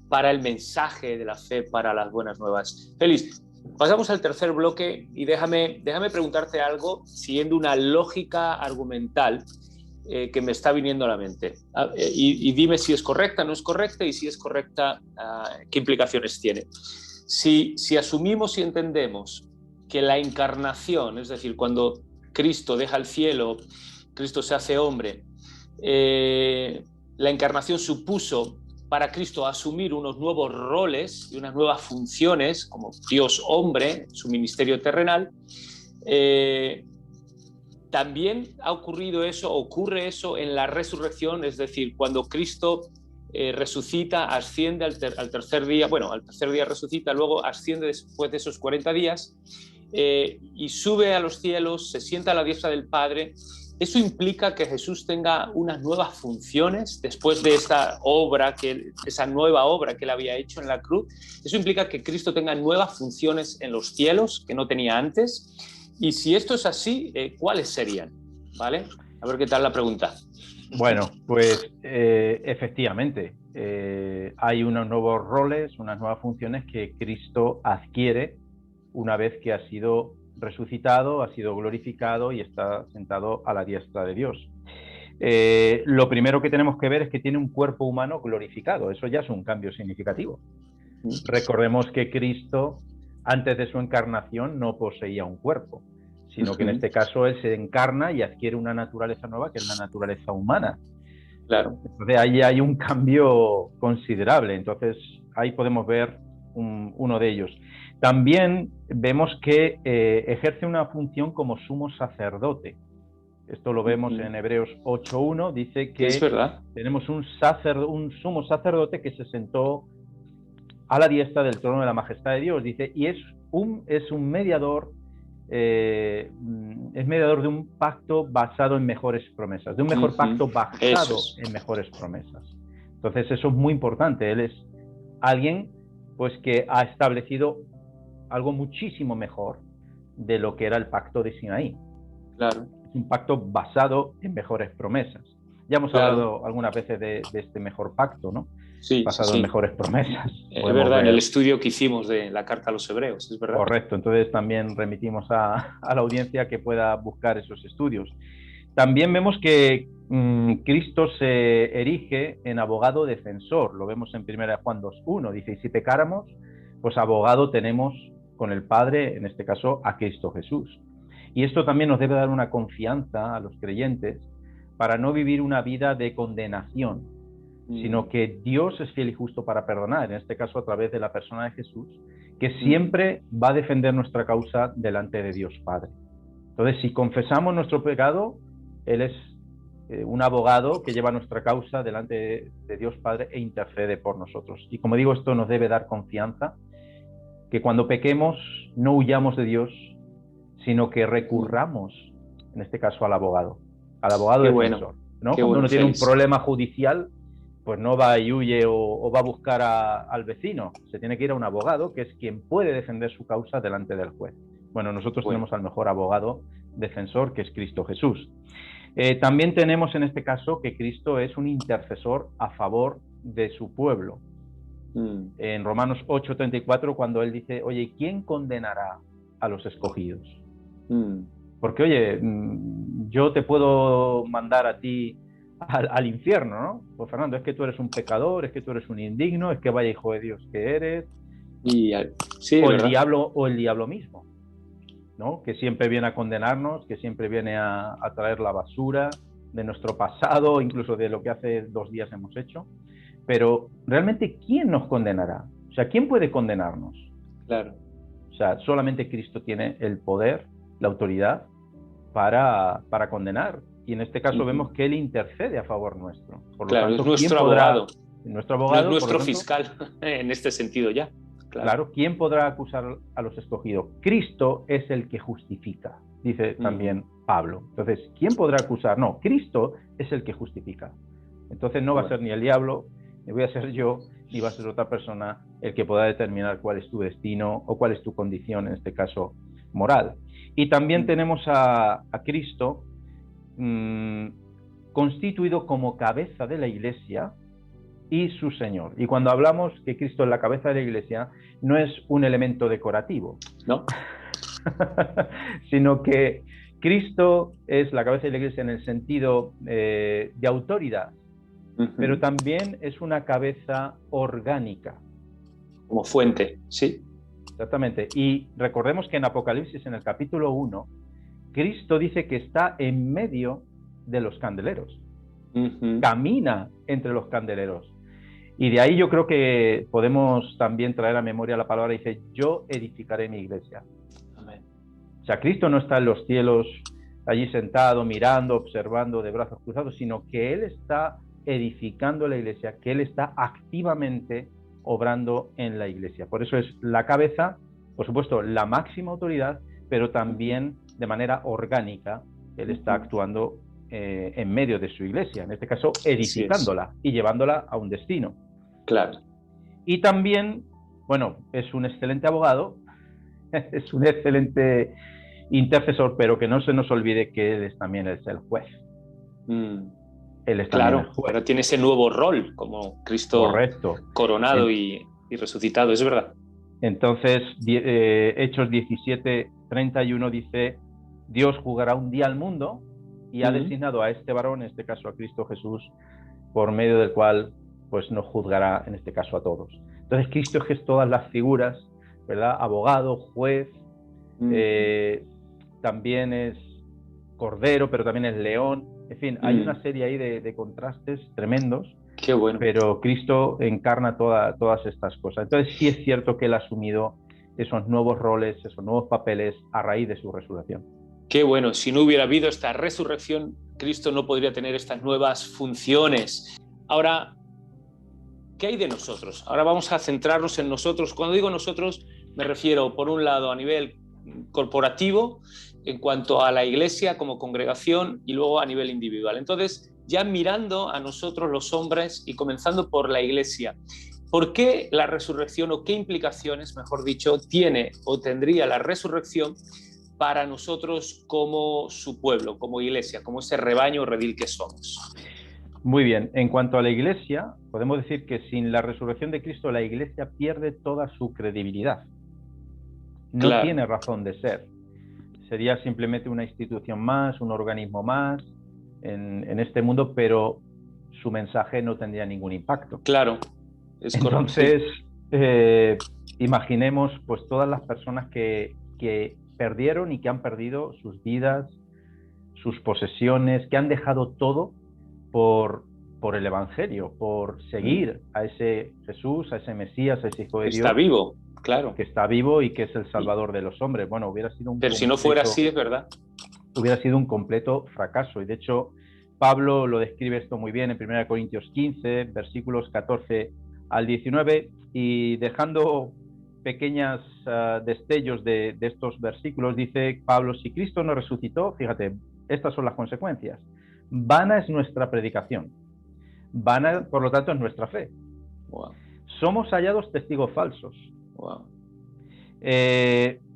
para el mensaje de la fe, para las buenas nuevas. Félix, pasamos al tercer bloque y déjame preguntarte algo siguiendo una lógica argumental que me está viniendo a la mente. Y dime si es correcta, no es correcta, y si es correcta, qué implicaciones tiene. Si asumimos y entendemos que la encarnación, es decir, cuando Cristo deja el cielo, Cristo se hace hombre, la encarnación supuso para Cristo asumir unos nuevos roles y unas nuevas funciones como Dios hombre, su ministerio terrenal, también ha ocurrido eso, ocurre eso en la resurrección, es decir, cuando Cristo resucita, asciende al tercer día, bueno, al tercer día resucita, luego asciende después de esos 40 días y sube a los cielos, se sienta a la diestra del Padre. ¿Eso implica que Jesús tenga unas nuevas funciones después de esa nueva obra que él había hecho en la cruz? ¿Eso implica que Cristo tenga nuevas funciones en los cielos que no tenía antes? Y si esto es así, ¿cuáles serían? ¿Vale? A ver qué tal la pregunta. Bueno, pues efectivamente, hay unos nuevos roles, unas nuevas funciones que Cristo adquiere una vez que ha sido resucitado, ha sido glorificado y está sentado a la diestra de Dios. Lo primero que tenemos que ver es que tiene un cuerpo humano glorificado. Eso ya es un cambio significativo. Recordemos que Cristo, antes de su encarnación, no poseía un cuerpo, sino que en este caso él se encarna y adquiere una naturaleza nueva, que es la naturaleza humana. Claro. Entonces ahí hay un cambio considerable. Entonces ahí podemos ver uno de ellos. También vemos que ejerce una función como sumo sacerdote. Esto lo vemos en Hebreos 8.1, dice que es verdad. Tenemos un sumo sacerdote que se sentó a la diestra del trono de la majestad de Dios, dice, y es un mediador, es mediador de un pacto basado en mejores promesas, de un mejor pacto basado en mejores promesas. Entonces eso es muy importante. Él es alguien pues que ha establecido algo muchísimo mejor de lo que era el pacto de Sinaí. Claro. Es un pacto basado en mejores promesas. Ya hemos hablado algunas veces de este mejor pacto, ¿no? Sí, basado en mejores promesas. Es verdad, en el estudio que hicimos de la carta a los hebreos, es verdad. Correcto, entonces también remitimos a la audiencia que pueda buscar esos estudios. También vemos que Cristo se erige en abogado defensor, lo vemos en 1 Juan 2.1, dice, y si pecáramos, pues abogado tenemos con el Padre, en este caso a Cristo Jesús. Y esto también nos debe dar una confianza a los creyentes para no vivir una vida de condenación, sino que Dios es fiel y justo para perdonar, en este caso a través de la persona de Jesús, que siempre va a defender nuestra causa delante de Dios Padre. Entonces, si confesamos nuestro pecado, Él es un abogado que lleva nuestra causa delante de Dios Padre e intercede por nosotros. Y como digo, esto nos debe dar confianza, que cuando pequemos no huyamos de Dios, sino que recurramos, en este caso, al abogado defensor. ¿No? Cuando uno tiene un problema judicial, pues no va y huye o va a buscar al vecino. Se tiene que ir a un abogado que es quien puede defender su causa delante del juez. Bueno, nosotros tenemos al mejor abogado defensor, que es Cristo Jesús. También tenemos en este caso que Cristo es un intercesor a favor de su pueblo. En Romanos 8:34, cuando él dice, oye, ¿quién condenará a los escogidos? Porque, oye, yo te puedo mandar a ti al infierno, ¿no? Pues Fernando, es que tú eres un pecador, es que tú eres un indigno, es que vaya hijo de Dios que eres. Sí, o el diablo mismo, ¿no? Que siempre viene a condenarnos, que siempre viene a traer la basura de nuestro pasado, incluso de lo que hace 2 días hemos hecho. Pero realmente, ¿quién nos condenará? O sea, ¿quién puede condenarnos? Claro. O sea, solamente Cristo tiene el poder, la autoridad para condenar. Y en este caso vemos que Él intercede a favor nuestro. Por lo tanto, es nuestro abogado. Nuestro abogado. No es nuestro fiscal en este sentido ya. Claro, ¿quién podrá acusar a los escogidos? Cristo es el que justifica, dice también Pablo. Entonces, ¿quién podrá acusar? No, Cristo es el que justifica. Entonces no va a ser ni el diablo, ni voy a ser yo, ni va a ser otra persona el que pueda determinar cuál es tu destino o cuál es tu condición, en este caso moral. Y también tenemos a Cristo constituido como cabeza de la Iglesia y su Señor. Y cuando hablamos que Cristo es la cabeza de la Iglesia, no es un elemento decorativo, ¿no? Sino que Cristo es la cabeza de la Iglesia en el sentido de autoridad, pero también es una cabeza orgánica. Como fuente, sí. Exactamente. Y recordemos que en Apocalipsis, en el capítulo 1, Cristo dice que está en medio de los candeleros. Camina entre los candeleros. Y de ahí yo creo que podemos también traer a memoria la palabra, dice, yo edificaré mi iglesia. Amén. O sea, Cristo no está en los cielos allí sentado, mirando, observando de brazos cruzados, sino que Él está edificando la iglesia, que Él está activamente obrando en la iglesia. Por eso es la cabeza, por supuesto, la máxima autoridad, pero también de manera orgánica Él está actuando en medio de su iglesia, en este caso edificándola y llevándola a un destino. Claro. Y también, bueno, es un excelente abogado, es un excelente intercesor, pero que no se nos olvide que Él también es el juez. Él es también el juez. Pero tiene ese nuevo rol como Cristo. Correcto. Coronado y resucitado, es verdad. Entonces, Hechos 17:31 dice: Dios juzgará un día al mundo y ha designado a este varón, en este caso a Cristo Jesús, por medio del cual pues nos juzgará, en este caso, a todos. Entonces, Cristo es todas las figuras, ¿verdad? Abogado, juez, también es cordero, pero también es león. En fin, hay una serie ahí de contrastes tremendos. Qué bueno. Pero Cristo encarna todas estas cosas. Entonces sí es cierto que Él ha asumido esos nuevos roles, esos nuevos papeles a raíz de su resurrección. Qué bueno. Si no hubiera habido esta resurrección, Cristo no podría tener estas nuevas funciones. Ahora, ¿qué hay de nosotros? Ahora vamos a centrarnos en nosotros. Cuando digo nosotros, me refiero, por un lado, a nivel corporativo, en cuanto a la iglesia como congregación, y luego a nivel individual. Entonces, ya mirando a nosotros los hombres y comenzando por la iglesia, ¿por qué la resurrección, o qué implicaciones, mejor dicho, tiene o tendría la resurrección para nosotros como su pueblo, como iglesia, como ese rebaño o redil que somos? Muy bien, en cuanto a la iglesia, podemos decir que sin la resurrección de Cristo la iglesia pierde toda su credibilidad. No tiene razón de ser. Sería simplemente una institución más, un organismo más en este mundo, pero su mensaje no tendría ningún impacto. Claro, es correcto. Entonces, imaginemos pues todas las personas que perdieron y que han perdido sus vidas, sus posesiones, que han dejado todo por el Evangelio, por seguir a ese Jesús, a ese Mesías, a ese Hijo de Dios. Está vivo, claro. Que está vivo y que es el Salvador de los hombres. Bueno, hubiera sido un Pero si no fuera así, es verdad. Hubiera sido un completo fracaso. Y de hecho, Pablo lo describe esto muy bien en 1 Corintios 15, versículos 14 al 19, y dejando pequeños destellos de estos versículos, dice Pablo: si Cristo no resucitó, fíjate, estas son las consecuencias. Vana es nuestra predicación. Vana, por lo tanto, es nuestra fe. Wow. Somos hallados testigos falsos. Wow.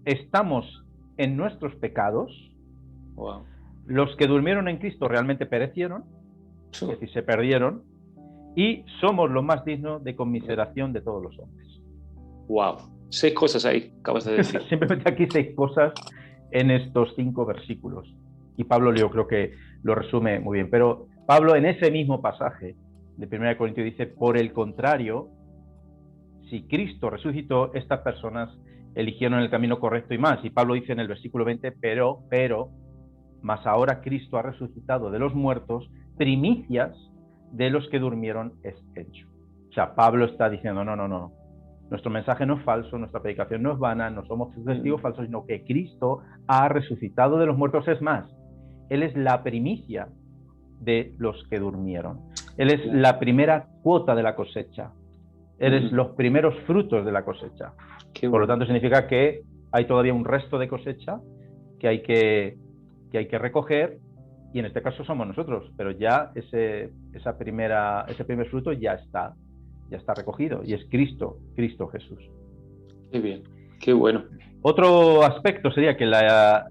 Estamos en nuestros pecados. Wow. Los que durmieron en Cristo realmente perecieron, es decir, se perdieron, y somos lo más digno de conmiseración de todos los hombres. Wow, 6 cosas ahí, acabas de decir. Simplemente aquí 6 cosas en estos 5 versículos. Y Pablo yo creo que lo resume muy bien. Pero Pablo en ese mismo pasaje de 1 Corintios dice: por el contrario, si Cristo resucitó, estas personas eligieron el camino correcto y más. Y Pablo dice en el versículo 20, pero, mas ahora Cristo ha resucitado de los muertos, primicias de los que durmieron es hecho. O sea, Pablo está diciendo, no. Nuestro mensaje no es falso, nuestra predicación no es vana, no somos testigos falsos, sino que Cristo ha resucitado de los muertos. Es más, Él es la primicia de los que durmieron. Él es la primera cuota de la cosecha. Él es los primeros frutos de la cosecha. Por lo tanto, significa que hay todavía un resto de cosecha que hay que recoger, y en este caso somos nosotros, pero ya ese primer fruto ya está recogido, y es Cristo Jesús. Qué bien, qué bueno. Otro aspecto sería que la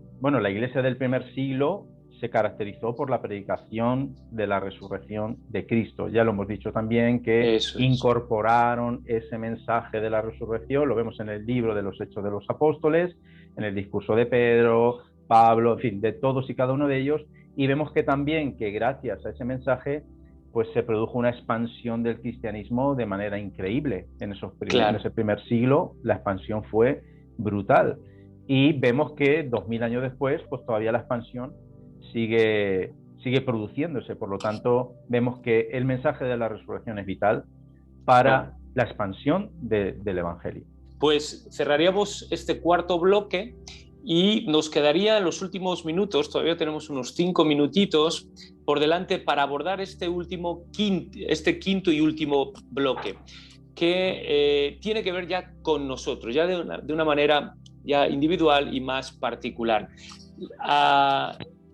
iglesia del primer siglo se caracterizó por la predicación de la resurrección de Cristo. Ya lo hemos dicho también, que incorporaron ese mensaje de la resurrección, lo vemos en el libro de los Hechos de los Apóstoles, en el discurso de Pedro, Pablo, en fin, de todos y cada uno de ellos, y vemos que también que gracias a ese mensaje pues se produjo una expansión del cristianismo de manera increíble. En ese primer siglo la expansión fue brutal, y vemos que 2000 años después pues todavía la expansión sigue produciéndose. Por lo tanto, vemos que el mensaje de la resurrección es vital para la expansión del Evangelio. Pues cerraríamos este cuarto bloque Y nos quedaría en los últimos minutos, todavía tenemos unos 5 minutitos por delante para abordar este quinto y último bloque, que tiene que ver ya con nosotros, ya de una manera ya individual y más particular.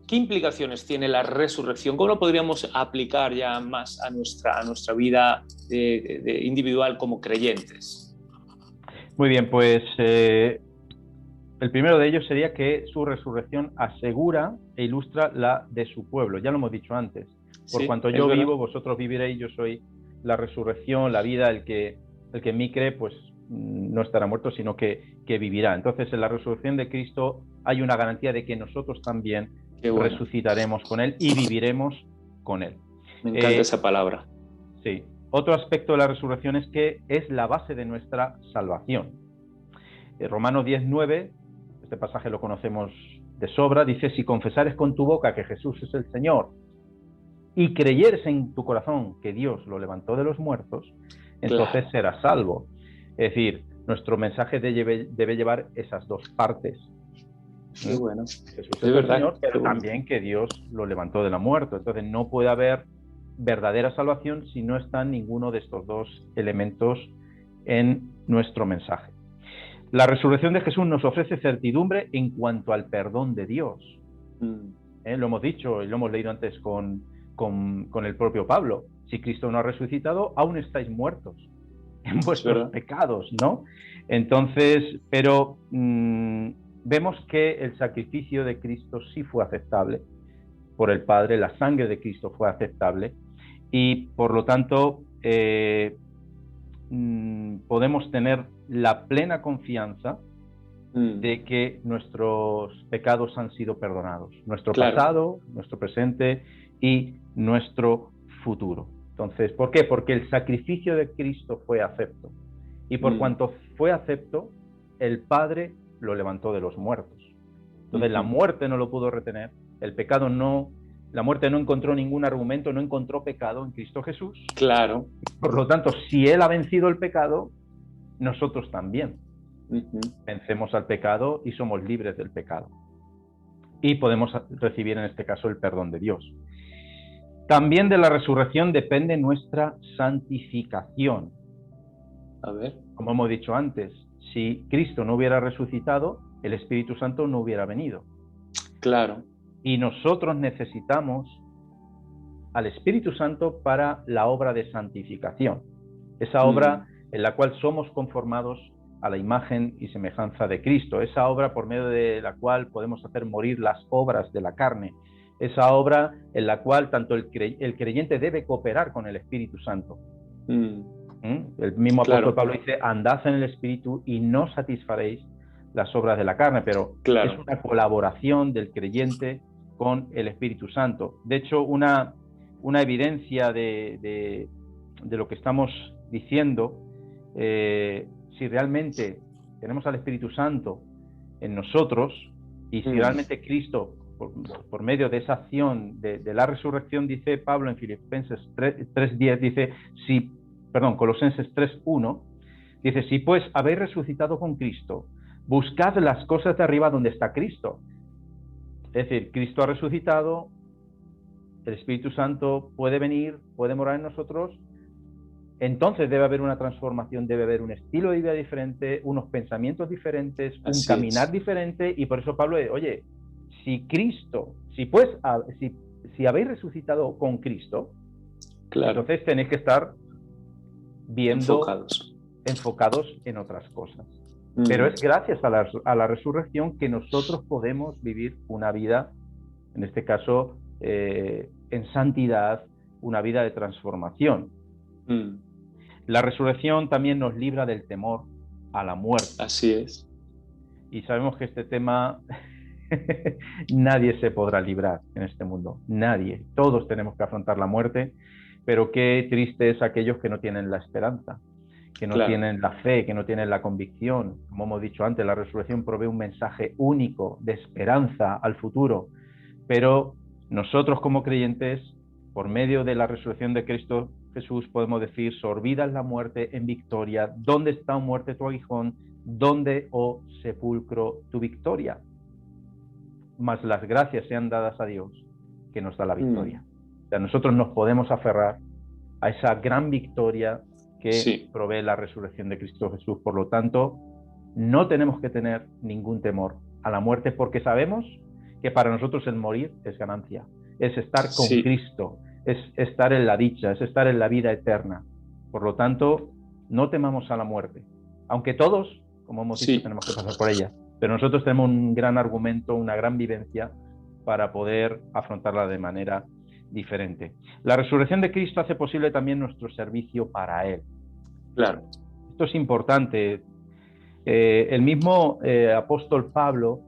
¿Qué implicaciones tiene la resurrección? ¿Cómo lo podríamos aplicar ya más a nuestra vida individual como creyentes? Muy bien, pues el primero de ellos sería que su resurrección asegura e ilustra la de su pueblo. Ya lo hemos dicho antes. Por Sí, cuanto yo vivo, vosotros viviréis. Yo soy la resurrección, la vida. El que en mí cree, pues no estará muerto, sino que vivirá. Entonces, en la resurrección de Cristo hay una garantía de que nosotros también resucitaremos con Él y viviremos con Él. Me encanta esa palabra. Sí. Otro aspecto de la resurrección es que es la base de nuestra salvación. Romanos 10:9, este pasaje lo conocemos de sobra, dice: si confesares con tu boca que Jesús es el Señor y creyeres en tu corazón que Dios lo levantó de los muertos, entonces serás salvo. Es decir, nuestro mensaje debe llevar esas dos partes. Qué bueno. Jesús es el Señor, pero también que Dios lo levantó de la muerte. Entonces no puede haber verdadera salvación si no están ninguno de estos dos elementos en nuestro mensaje. La resurrección de Jesús nos ofrece certidumbre en cuanto al perdón de Dios. Lo hemos dicho y lo hemos leído antes con el propio Pablo. Si Cristo no ha resucitado, aún estáis muertos en vuestros pecados, ¿no? Entonces, pero vemos que el sacrificio de Cristo sí fue aceptable por el Padre, la sangre de Cristo fue aceptable y por lo tanto podemos tener la plena confianza de que nuestros pecados han sido perdonados, nuestro pasado, nuestro presente y nuestro futuro. Entonces, ¿por qué? Porque el sacrificio de Cristo fue acepto y por cuanto fue acepto, el Padre lo levantó de los muertos. Entonces la muerte no lo pudo retener, el pecado no, la muerte no encontró ningún argumento, no encontró pecado en Cristo Jesús. Claro. Por lo tanto, si Él ha vencido el pecado, nosotros también vencemos al pecado y somos libres del pecado. Y podemos recibir en este caso el perdón de Dios. También de la resurrección depende nuestra santificación. A ver. Como hemos dicho antes, si Cristo no hubiera resucitado, el Espíritu Santo no hubiera venido. Claro. Y nosotros necesitamos al Espíritu Santo para la obra de santificación. Esa obra en la cual somos conformados a la imagen y semejanza de Cristo. Esa obra por medio de la cual podemos hacer morir las obras de la carne. Esa obra en la cual tanto el creyente debe cooperar con el Espíritu Santo. El mismo apóstol Pablo dice: andad en el Espíritu y no satisfaréis las obras de la carne, pero es una colaboración del creyente con el Espíritu Santo. De hecho, una evidencia de lo que estamos diciendo, si realmente tenemos al Espíritu Santo en nosotros y si realmente Cristo, por medio de esa acción de la resurrección, dice Pablo en Filipenses 3:10, dice, Colosenses 3:1, dice: si pues habéis resucitado con Cristo, buscad las cosas de arriba donde está Cristo. Es decir, Cristo ha resucitado, el Espíritu Santo puede venir, puede morar en nosotros, entonces debe haber una transformación, debe haber un estilo de vida diferente, unos pensamientos diferentes, un caminar diferente, y por eso Pablo dice: oye, si habéis resucitado con Cristo, entonces tenéis que estar viendo enfocados en otras cosas. Pero es gracias a la resurrección que nosotros podemos vivir una vida, en este caso, en santidad, una vida de transformación. La resurrección también nos libra del temor a la muerte. Así es. Y sabemos que este tema nadie se podrá librar en este mundo. Nadie. Todos tenemos que afrontar la muerte, pero qué triste es aquellos que no tienen la esperanza, que no tienen la fe, que no tienen la convicción. Como hemos dicho antes, la resurrección provee un mensaje único de esperanza al futuro, pero nosotros como creyentes, por medio de la resurrección de Cristo Jesús, podemos decir: sorbidas la muerte en victoria. ¿Dónde está, muerte, tu aguijón? ¿Dónde, oh sepulcro, tu victoria? más las gracias sean dadas a Dios, que nos da la victoria. O sea, nosotros nos podemos aferrar a esa gran victoria que provee la resurrección de Cristo Jesús. Por lo tanto, no tenemos que tener ningún temor a la muerte, porque sabemos que para nosotros el morir es ganancia, es estar con Cristo, es estar en la dicha, es estar en la vida eterna. Por lo tanto, no temamos a la muerte, aunque todos, como hemos dicho, tenemos que pasar por ella, pero nosotros tenemos un gran argumento, una gran vivencia para poder afrontarla de manera diferente. La resurrección de Cristo hace posible también nuestro servicio para Él. Claro. Esto es importante. El mismo apóstol Pablo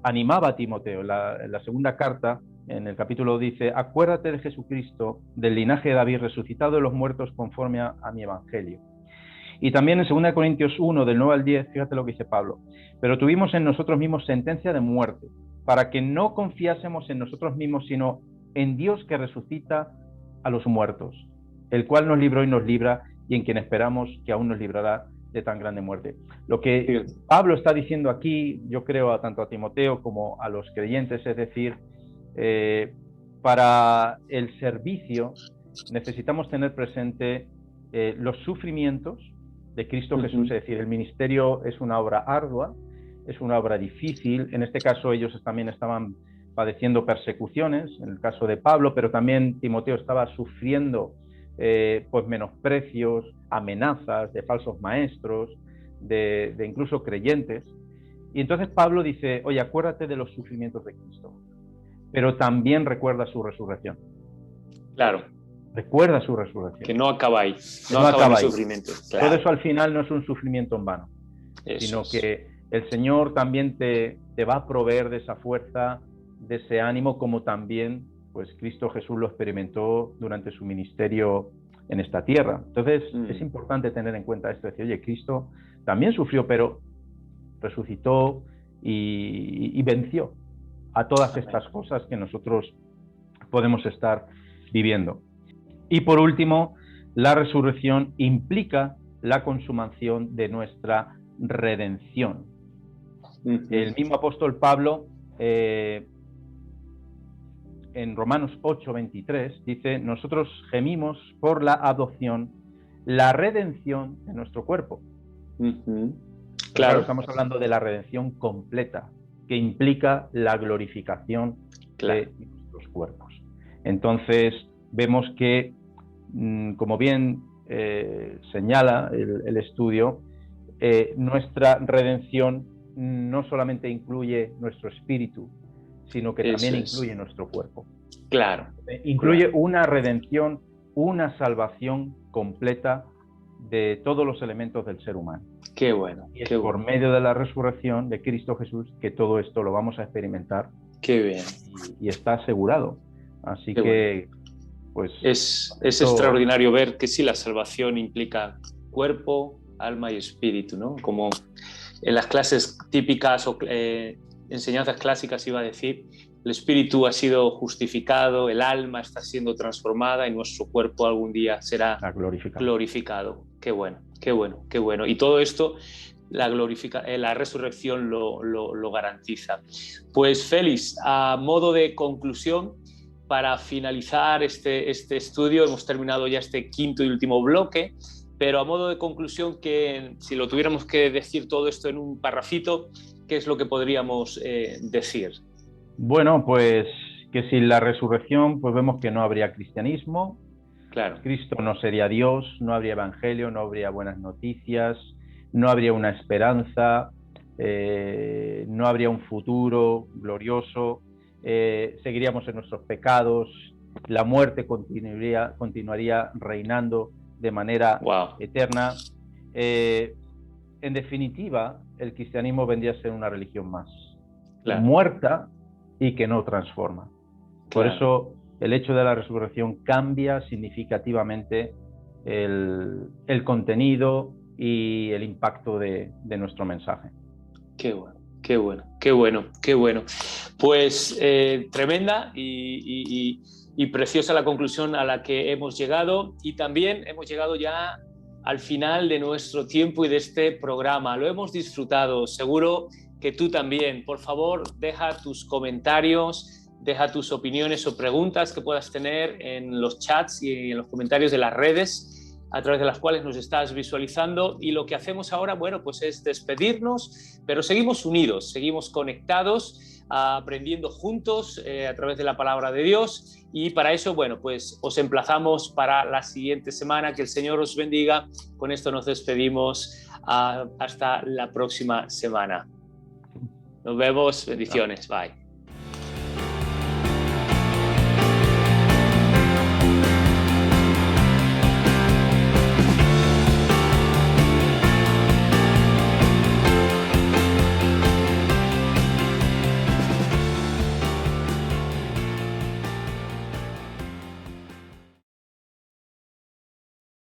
animaba a Timoteo en la segunda carta, en el capítulo dice: acuérdate de Jesucristo, del linaje de David, resucitado de los muertos conforme a mi evangelio. Y también en 2 Corintios 1, del 9 al 10, fíjate lo que dice Pablo: pero tuvimos en nosotros mismos sentencia de muerte, para que no confiásemos en nosotros mismos, sino en Dios que resucita a los muertos, el cual nos libró y nos libra, y en quien esperamos que aún nos librará de tan grande muerte. Lo que Pablo está diciendo aquí, yo creo, tanto a Timoteo como a los creyentes, es decir, para el servicio necesitamos tener presente los sufrimientos de Cristo Jesús. Es decir, el ministerio es una obra ardua, es una obra difícil. En este caso ellos también estaban padeciendo persecuciones, en el caso de Pablo, pero también Timoteo estaba sufriendo pues menosprecios, amenazas de falsos maestros, de incluso creyentes. Y entonces Pablo dice: oye, acuérdate de los sufrimientos de Cristo, pero también recuerda su resurrección. Claro. Recuerda su resurrección. Que no acabáis, no acabáis el sufrimiento. Claro. Todo eso al final no es un sufrimiento en vano, sino que el Señor también te va a proveer de esa fuerza, de ese ánimo, como también pues Cristo Jesús lo experimentó durante su ministerio en esta tierra. Entonces es importante tener en cuenta esto, decir: oye, Cristo también sufrió, pero resucitó y venció a todas estas cosas que nosotros podemos estar viviendo. Y por último, la resurrección implica la consumación de nuestra redención. El mismo apóstol Pablo en Romanos 8:23 dice: nosotros gemimos por la adopción, la redención de nuestro cuerpo. Claro, estamos hablando de la redención completa, que implica la glorificación de nuestros cuerpos. Entonces vemos que, como bien señala el estudio, nuestra redención no solamente incluye nuestro espíritu, sino que también incluye nuestro cuerpo. Claro. Incluye una redención, una salvación completa de todos los elementos del ser humano. Qué bueno. Y es por medio de la resurrección de Cristo Jesús que todo esto lo vamos a experimentar. Qué bien. Y está asegurado. Así que, pues... Es extraordinario ver que sí, la salvación implica cuerpo, alma y espíritu, ¿no? Como en las clases típicas o enseñanzas clásicas iba a decir, el espíritu ha sido justificado, el alma está siendo transformada y nuestro cuerpo algún día será glorificado. Qué bueno, qué bueno, qué bueno. Y todo esto la resurrección lo garantiza. Pues Félix, a modo de conclusión, para finalizar este estudio, hemos terminado ya este quinto y último bloque, pero a modo de conclusión, que si lo tuviéramos que decir todo esto en un parrafito, ¿qué es lo que podríamos decir? Bueno, pues que sin la resurrección pues vemos que no habría cristianismo, claro. Cristo no sería Dios, no habría evangelio, no habría buenas noticias, no habría una esperanza, no habría un futuro glorioso, seguiríamos en nuestros pecados, la muerte continuaría reinando de manera eterna. En definitiva, el cristianismo vendría a ser una religión más, muerta y que no transforma. Por eso el hecho de la resurrección cambia significativamente el contenido y el impacto de nuestro mensaje. Qué bueno, qué bueno, qué bueno, qué bueno. Pues tremenda y preciosa la conclusión a la que hemos llegado, y también hemos llegado ya al final de nuestro tiempo y de este programa. Lo hemos disfrutado, seguro que tú también. Por favor, deja tus comentarios, deja tus opiniones o preguntas que puedas tener en los chats y en los comentarios de las redes a través de las cuales nos estás visualizando. Y lo que hacemos ahora, bueno, pues es despedirnos, pero seguimos unidos, seguimos conectados, aprendiendo juntos a través de la palabra de Dios. Y para eso, bueno, pues os emplazamos para la siguiente semana. Que el Señor os bendiga. Con esto nos despedimos hasta la próxima semana. Nos vemos. Bendiciones. Bye.